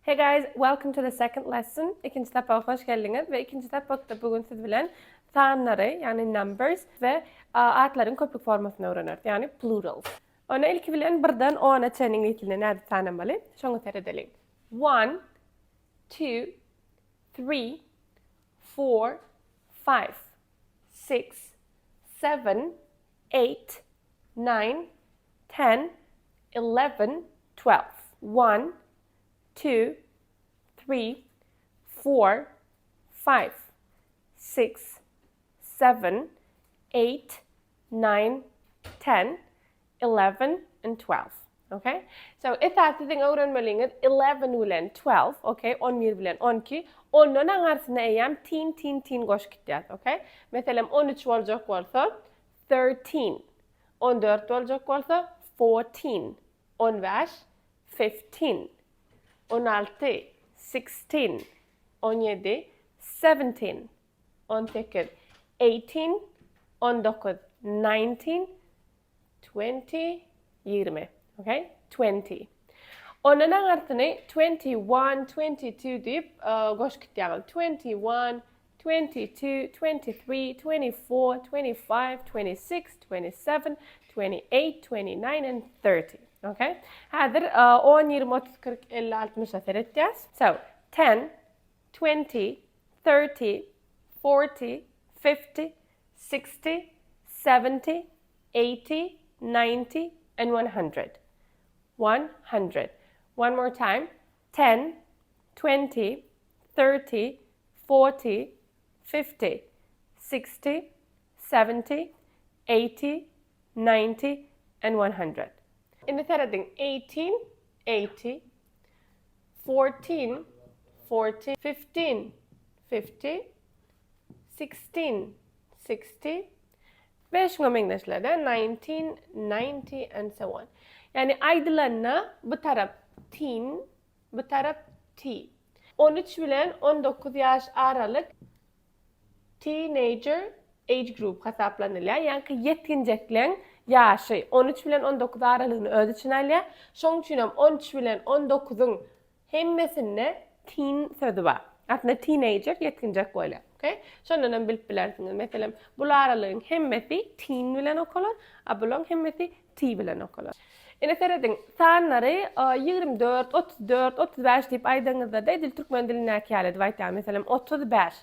Hey guys, welcome to the second lesson. İkinci tapakta hoş geldiniz ve ikinci tapakta bugün siz bilen sanlary yani numbers ve atlaryň köplük formasını öğrenir. Yani plurals. Ona ilk bilen birden 10'a çenin ýetiline näde tanamaly? Şoňa teredelik. 1 2 3 4 5 6 7 8 9 10 11 12 1 2 3 4 5 6 7 8 9 10 11 and 12. Okay? So if that's the thing öğrenmeliyiz 11 bilen 12, okay? 11 bilen 12. Onun arasında eýem tin goşup gitýär, okay? Meselem 13 boljak bolsa 13. 14 boljak bolsa 14. 15 15. 16 16. 17 17. 18 18. 19 19. 20 20. Okay? 20. Onun arasını 21, 22 deyip goşup gitýär. 21, 22, 23, 24, 25, 26, 27, 28, 29 and 30. Okay? Hazır 10, 20, 30, 40, 50, 60'a sereteceğiz. So 10, 20, 30, 40, 50, 60, 70, 80, 90 and 100. 100. One more time. 10, 20, 30, 40, 50, 60, 70, 80, 90 and 100. In the third thing, 18, 80, 14, 40, 15, 50, 16, 60, ve şuna İngilizce'de 19, 90 and so on. Yani aýdylyna bu taraf teen, bu taraf T. 13 bilen 19 yaş aralık teenager age group hesaplanılýar. Yani yetkinjekleň ýaşy 13 bilen 19 aralygyny öz içine alýar. Şoň üçin 13 bilen 19'un hemmesinde teen sözü bar. Aslında teenager yetkinjek bolýar. Okay? Şondan bilip bilersiňiz. Meselem bu aralygyň hemmesi teen bilen okular, a bulan hemmesi T bilen okular. Ene seredin sanlary 24, 34, 35 deyip aýdyňyzda da dil türkmen diline käledi aýtýar. Meselem 35,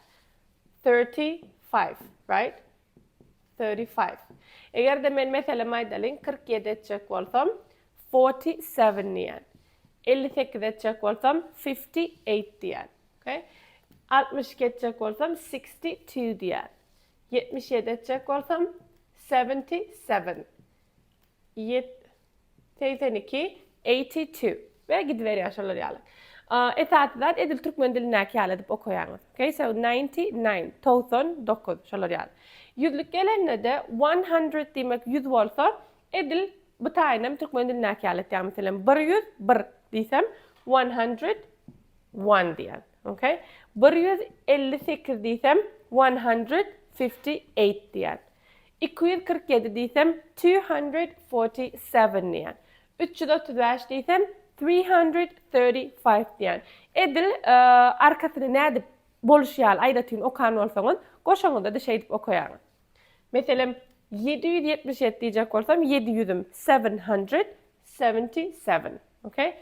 35, right? 35. Eger de men meselem aýdalyň 47 etjek bolsam 47 diýen. 58 etjek bolsam 58 diýen. Okay? 62 etjek bolsam 62 diýen. 77 etjek bolsam 77. 82, 82 ve gidiver şolar ýaly. Esaslar edil türkmen diline käledip okuýarňyz. Okay, so 99, 99 şolar ýaly. Yüzlük gelende de 100 demek 100 bolsa edil bu taýynam türkmen diline käletýär. Meselem 100, 1 diýsem 100, 1 diýen. Okay? 158 diýsem 158 diýen. 247 diýsem 247 diýen. 335 diýsem 335 diýen. Edil arkasyny näde boluşýar aýdatyn okan bolsaňyz, goşaňyzda da şeýdip okuýarňyz. Meselem 777 diýjek bolsam 700'üm 777. Okay?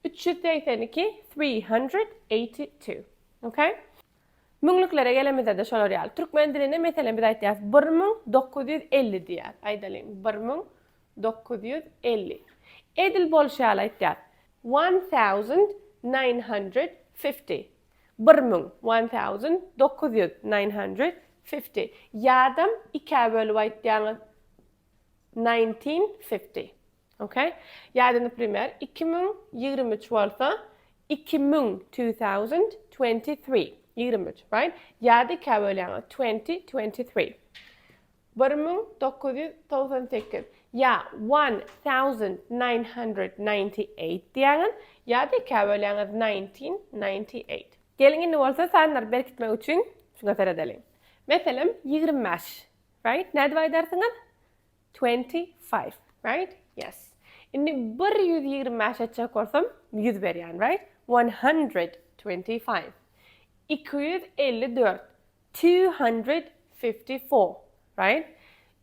382 382. Okay? Müňlüklere gelemizde de şolar ýaly. Türkmen diline meselem biz aýtýas 1950 diýär. Aýdalyň 1950. Edil bolşýar aýtýar 1950. 1950. Ýadam 2 bölüp aýtýarňyz 1950. Okay? Ýa-da nämer 2023 bolsa 2023. 23, right? Ýa-da 2 bölýärňiz 2023. 1998. Ya 1998 diýäňiz, ýa-da 2 bölýärňiz 1998. Gelin indi bolsa sanlar berkitmek üçin şuna seredelim. Meselem 25, right? Näde aýdarsyňyz? 25, right? Yes. Indi 125 etjek bolsam 100 berýän, right? 125. 254. 254, right?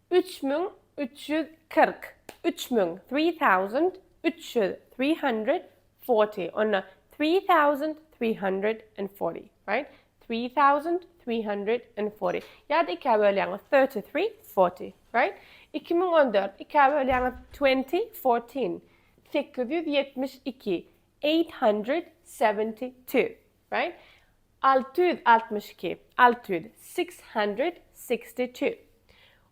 3340. 3,340. On 3,340, right? 3,340. Ya da 2'ye bölüyoruz 33, 40, right? 2014, 2'ye bölüyoruz 2014. 872. 872, right? 662. 662.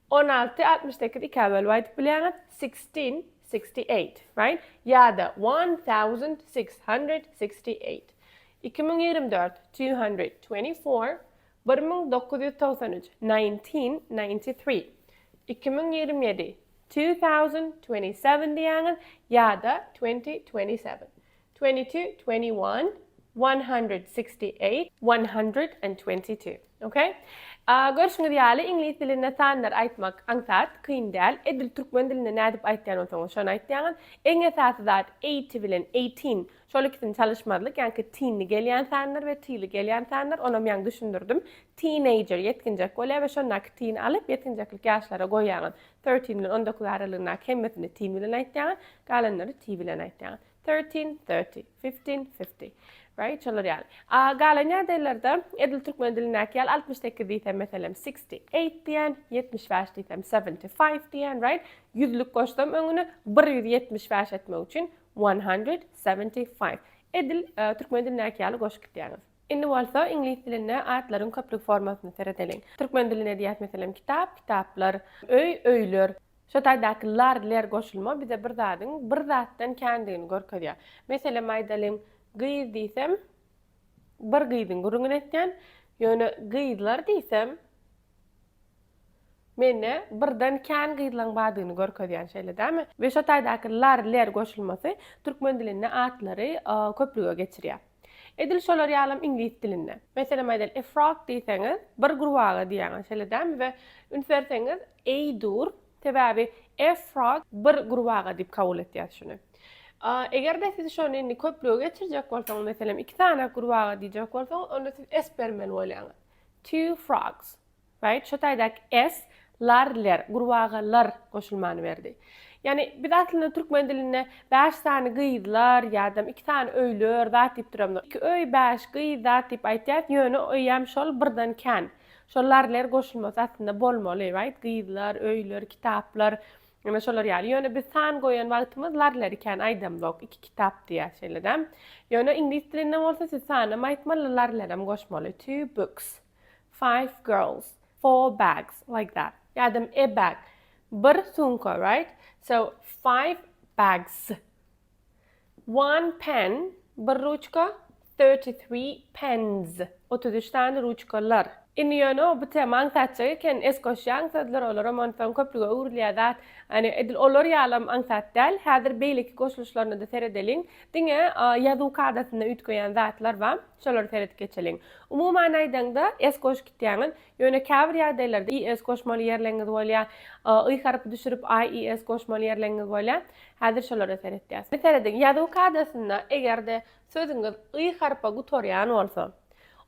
16, 68, 2'ye bölüyoruz 1668, right? Ya da 1668. 2024, 224. 1993, 1993. 2027, 2027 diyanız ya da 2027. 22, 21, 168, 122. Okay? Görüşmek diýäli İňlis dilinde sanlar aýtmak aňsat kyn däl. Edil türkmen dilinde nädip aýtýan bolsaňyz şonu aýtýaňyz. Eň esasy zat 80 bilen 18. Şol ikisini çalışmadyk. Yani teenli gelýän sanlar we teenli gelýän sanlar onam ýaňy düşündirdim. Teenager yetkinjek bolýar we şondaky teen alyp yetkinjeklik ýaşlara goýýaňyz. 13 bilen 19 aralygyna hemmesini teen bilen aýtýaňyz, galanlary teen bilen aýtýaňyz. 13, 30, 15, 50. Right? Şolar ýaly. Galanya dellerde edil türkmen diline ýaly 68 diýsem meselem 68 diýen, 75 diýsem 75 diýen, right? Yüzlük goşdum öňüne 175 etmek üçin 175. Edil türkmen diline ýaly goşup gitýäňiz. Indi bolsa İňlis diline atlaryň köplük formasyny seredeliň. Türkmen diline diýät meselem kitap, kitaplar, öý, öýler. Şo taýdaky lar goşulma bize bir zatdan kendini görkezýär. Meselem aýdalyň gıyız diysem, bir gıyızın gurungun etken, yani gıyızlar diysem, menne birden kän gıyızlan badygyny görkezýän şeýle dämi? Ve şo taýdaky lar goşulmasy türkmen dilinde atlary köplüge geçirýär. Edil şolar ýalam İňlis dilinde. Meselem aýdal a frog diýseňiz, bir gurbaga diýen şeýle dämi? Ve ünserseňiz dur, sebäbi a frog bir gurbaga diýip kabul etýär şunu. Eger de siz şonu indi köplüge geçirjek bolsaňyz, meselem 2 tane gurbaga diýjek bolsaňyz, onda siz espermen bolýaňyz. 2 frogs, right? Şo taýdak es, lar, gurbagalar goşulmany berdi. Yani biz aslında türkmen diline 5 tane gıyızlar, ýa-da 2 tane öýler zat diýip duramyz. 2 öý 5 gıyız zat diýip aýtýar, ýöne öýem şol birden kän. Şol lar goşulmasy aslında bolmaly, right? Gıyızlar, öýler, kitaplar, yani şolar ýaly. Ýöne biz san goýan wagtymyz lar iken aýdamlok 2 kitap diýär şeýledem. Ýöne İňlis dilinde bolsa siz sanam aýtmaly larlarym goşmaly. 2 books, 5 girls, 4 bags, like that. Ýa-da a bag. Bir sunka, right? So 5 bags. 1 pen, bir ruçka, 33 pens. 33 tane ruçkalar. Indi ýöne bu teman tatçy ken eskoşýan sadlar olar montan köplüge urlýar. Yani edil olar ýalam aňsat däl. Häzir beýleki goşuluşlaryny da seredeliň. Diňe ýazuw kadasyna ütgeýän zatlar bar. Şolar seredip geçeliň. Umuman aýdanda eskoş gitýäňiz. Ýöne käbir ýerlerde is goşmaly ýerleňiz bolýar. Y harpy düşürip is goşmaly ýerleňiz bolýar. Häzir şolary seredýäs. Seredin ýazuw kadasyna egerde sözüňiz y harpa gutorýan bolsa,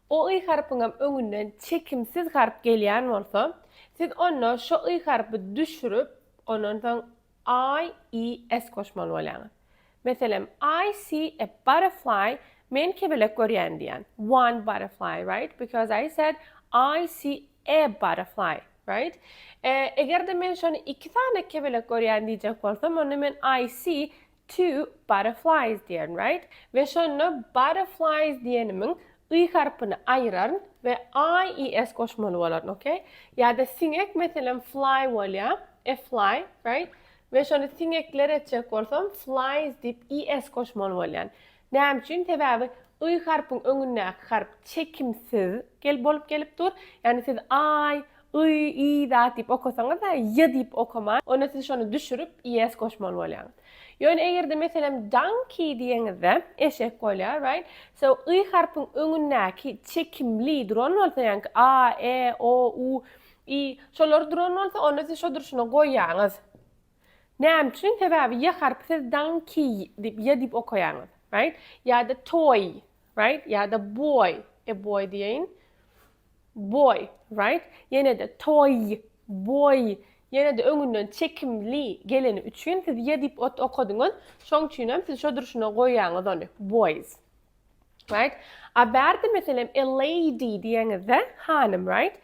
o y harpyňam öňünden çekimsiz harp gelýän bolsa, siz onu şo y harpy düşürüp, ondan is goşmaly bolýaňyz. Meselem, I see a butterfly, men kebelek görýän diýen. One butterfly, right? Because I said, I see a butterfly, right? Egerde men şonu 2 tane kebelek görýän diýjek bolsam, onu men I see 2 butterflies diýen, right? Ve şonu butterflies diýenimin y harpyny aýyran ve is goşmaly bolar, okay? Ýa-da siňek meselem fly bolýar, a fly, right? Ve şonu siňekler etjek bolsam flies diýip is goşmaly bolýan. Näme üçin? Sebäbi y harpyň öňündäki harp çekimsiz bolup gelip dur. Yani siz i da diýip okasaňyz da y diýip okama, onda siz şonu düşürüp is goşmaly bolýaňyz. Ýöne egerde meselem donkey diýeňizde eşek bolýar, right? So y harpyň öňündäki çekimli duran bolsa, ýani a, e, o, u, i şolar duran bolsa, onda siz şo duruşyna goýýaňyz. Näme üçin? Sebäbi y harpy siz donkey diýip y diýip okaýaňyz. right? Ya da toy, right? Ya da boy. Boy diyeyin. Boy, right? Yine de toy, boy. Yine de öňünden çekimli geleni üçün siz yedip okudunuz. Şoň üçin siz şo duruşuna goýýaňyz onu. Boys. Right? Aberde mesela a lady diýeňizde hanım, right?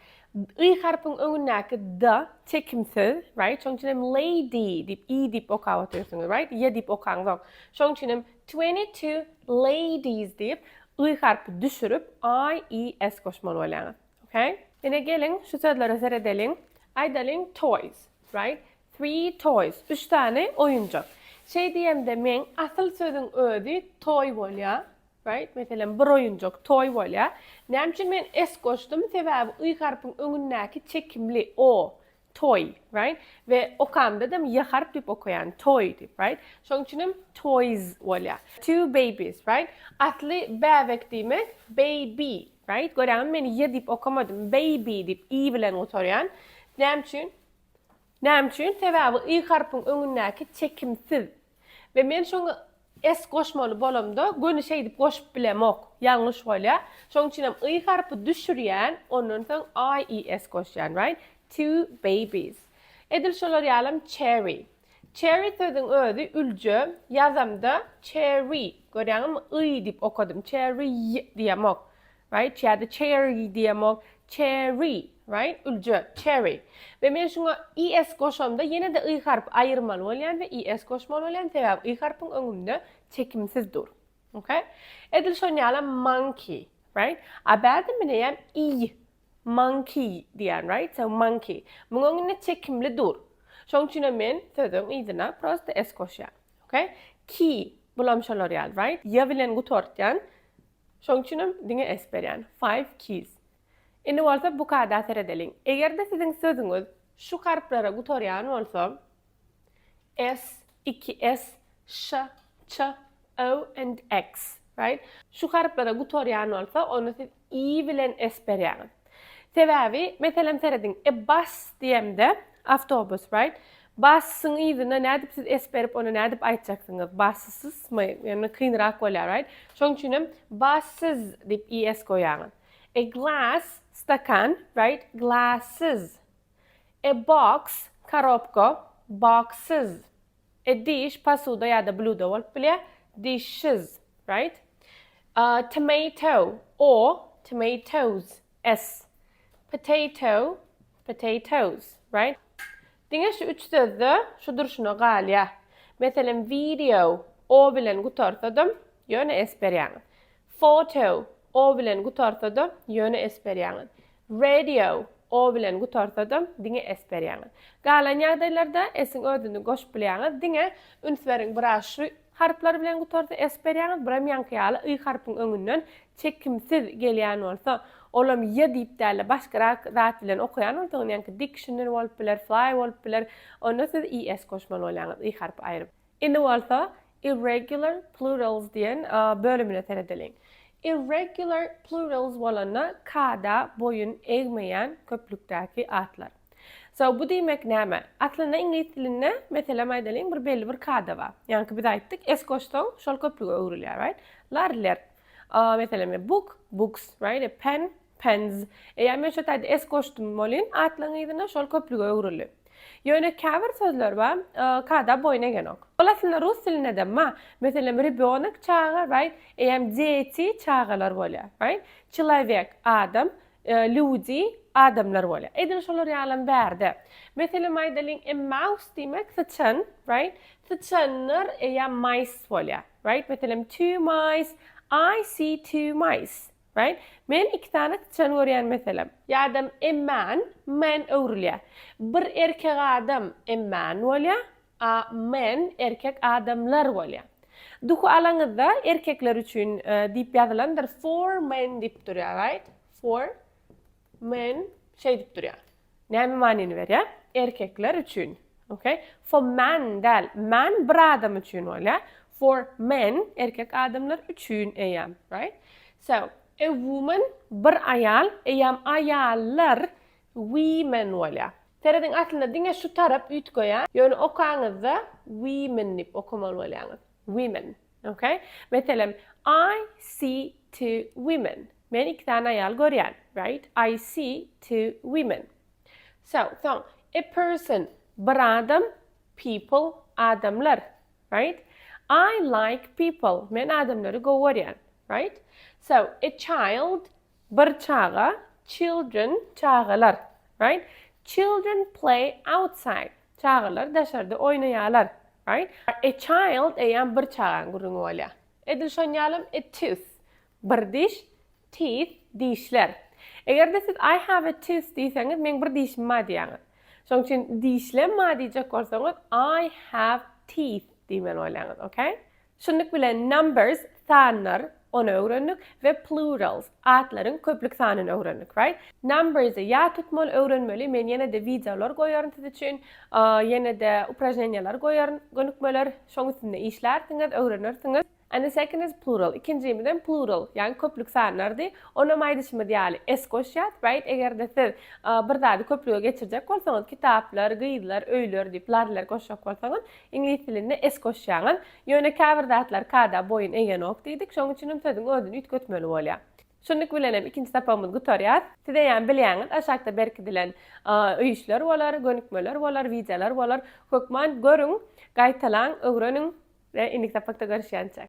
I harpyň öňündäki da çekimsiz, right? Şoň üçin lady dip i dip okawatyrsınız, right? Ye dip okaňyz. Şoň üçin 22 ladies dip i harpy düşürüp I e s goşmaly bolýar. Okay? Ine gelin şu sözlere seredelim. Aýdalyň toys, right? 3 toys. 3 tane oyuncak. Şey diýemde men asıl sözüň özi toy bolýar. Right? Mesela bir oyuncak toy bolýar. Näme üçin men es goşdum? Sebäbi y harpyň öňündäki çekimli o toy, right? Ve okamda da y harp dip okuyan toy dip, right? Şoň üçin toys bolýar. 2 babies, right? Atly bäwek diýmek baby, right? Göräňiz men y dip okamadım. Baby dip i bilen oturýan. Näme üçin? Sebäbi y harpyň öňündäki çekimsiz. Ve men şoňa es goşmaly bolamda göni şey dip goşup bilemok. Ýalňyş bolýar. Şoň üçin y harpy düşürýän, ondan soň I e s goşýan, right? 2 babies. Edil şolar ýalym cherry. Cherry sözüň özi ülje. Ýazamda cherry. Görýäňizmi? Y dip okudum. Cherry diýemok. Right? Ýa-da cherry diýemok. Cherry, right? Ülje, cherry. Ve men şuna i s goşamda ýene de y harpy aýyrmaly bolýan we i s goşmaly bolýan sebäbi y harpyň öňünde çekimsiz dur. Okay? Edil şonu ýalym monkey, right? Aberde menem i monkey diýen, right? So monkey. Muň öňünde çekimli dur. Şoň üçin men sözüň ýzyna prosta s goşýar. Okay? Key bulam şolar ýal, right? Ýa bilen gutortýan. Şoň üçin diňe s berýän. 5 keys. Indi bolsa bu kada seredeliň. Egerde siziň sözüňiz şu harplara gutorýan bolsa S, 2S, Ş, Ç, O and X, right? Şu harplara gutorýan bolsa onu siz i bilen S berýäňiz. Sebäbi meselem serediň bus diýemde avtobus, right? Busyň ýzyna nädip siz S berip onu nädip aýtjaksyňyz? Bussysy mı? Ýani kynrak bolýar, right? Şoň üçin buses dip i s goýýaňyz. A glass, stakan, right? Glasses. A box, koropka, boxes. A dish, pasuda ya da bluda bolup bilýär. Dishes, right? Tomato, o, tomatoes, s. Potato, potatoes, right? Diňe şu 3 sözde şu duruşuna galýar. Meselem video, o bilen gutorsadım, ýöne s berýär. Photo, o bilen gutorsadım, ýöne s berýär. Radio, o bilen gutorsadım, diňe s berýär. Galan ýagdaýlarda esiň ödüni goşup bilýär. Diňe ünsweriň biraşy harplar bilen gutorsa s berýär, biram ýankyýaly y harpyň öňünden çekimsiz gelýän bolsa, olam ýa diýip däle başga zat bilen okuyan bolsa, ýanky dictionary bolup biler, fly bolup biler, onda siz i s goşmaly bolýar, y harpy aýryp. Indi bolsa irregular plurals diýen bölümine seredeliň. Irregular plurals bolana kada boyun egmeyen köplükdäki atlar. So bu diýmek näme? Aslında İňlis dilinde meselem aýdalyň bir belli bir kada bar. Ýani biz aýtdyk, es goşdoň şol köplüge öwrülýär, right? Larler. Meselem book, books, right? A pen, pens. Eýär men şo taýda es goşdum bolyn, atlaryň ýerine şol köplüge öwrülýär. Ýöne käbir sözler bar, kada boyuna genok. Olasynda rus dilinde de ma, meselem rебёнок çağı, right? Eýär deti çağalar bolýar, right? Человек, adam, люди, adamlar bolýar. Edil şolar ýalam bärde. Meselem aýdalyň mouse diýmek sıçan, right? Sıçanlar eýär mice bolýar, right? Meselem 2 mice, I see 2 mice. Right? Men 2 tane sıçan görýän meselem. Ýa-da man öwrülýär. Bir erkek adam man bolýar, men erkek adamlar bolýar. Duhu alaňyzda erkekler üçin diýip ýazylandyr 4 men diýip durýar, right? 4 men şey diýip durýar. Näme manyny berýär? Erkekler üçin. Okay? For man däl. Man bir adam üçin bolýar. For men erkek adamlar üçin eýär, right? So a woman bir ayal, eýam ayallar women bolýar. Terediň aslında diňe şu tarap üýtgoýar. Ýöne okaňyzda women diýip okamaly bolýaňyz. Women, Okay? Meselem, I see two women. Men iki tane ayal görýän, right? I see two women. So, a person, bir adam, people, adamlar, right? I like people. Men adamları görýän, right? So, a child, bir çağa, children, çağalar, right? Children play outside. Çağalar daşarda oynaýarlar, right? A child eýan bir çağan gurrun bolýar. Edil şonýalym a tooth. Bir diş, teeth, dişler. Eger de siz I have a tooth diýseňiz, men bir dişim bar diýäňiz. Şoň üçin dişlem ma diýjek bolsaňyz I have teeth diýmen bolýaňyz, okay? Şunluk bilen numbers, sanlar, onu öwrendik ve plurals, atlaryň köplük sanyny öwrendik, right? Numbers'ı ya tutmaly öwrenmeli. Men ýene de videolar goýaryn siz üçin, ýene de upражнениялар goýaryn, gönükmeler, şoň üstünde işlersiňiz, öwrenersiňiz. And the second is plural. İkincimden plural, yani köplük sanlardy. Ona aýdylyşy diýäli es goşýat, right? Eger de siz bir zady köplüge geçirjek bolsaňyz, kitaplar, gyýdylar, öýler diýip larlar goşjak bolsaňyz, ingliz dilinde es goşýaňyz. Ýöne käbir zatlar kada boyun egenok diýdik. Şoň üçin söziň ödüni ütkötmeli bolýar. Şunluk bilenem ikinci tapamyz gutarýar. Siz ýan bilýäňiz, aşakda berkidilen öýüşler bolar, gönükmeler bolar, videolar bolar. Hökman görüň, gaýtalan, öwreniň ve indik sapakda görüşýänçek.